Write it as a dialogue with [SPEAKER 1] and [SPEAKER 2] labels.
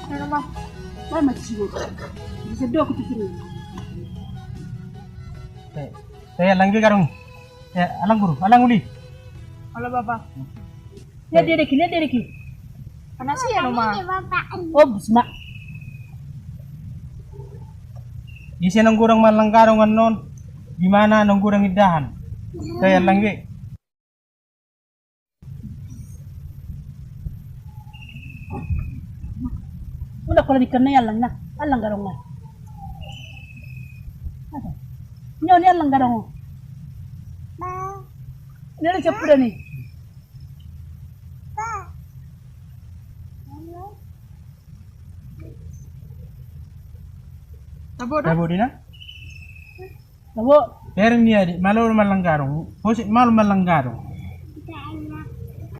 [SPEAKER 1] Ano ma? Ba maciwo. Bisa do ko pikir.
[SPEAKER 2] Saya langgi karung. Ya, alang guru, alang uli.
[SPEAKER 1] Halo Bapak. Lihat dia Riki. Panas ya rumah. Oh, bisma.
[SPEAKER 2] Isi nang kurang malang karung anon. Gimana nang kurang idahan? Saya langgi.
[SPEAKER 1] Udah kalau dikenai alang garong na. Nyo ni alang garong. Ini ada cepet nih.
[SPEAKER 2] Tabo dina?
[SPEAKER 1] Tabo.
[SPEAKER 2] Pero niya di malur malang karung. Posit mal malang karung.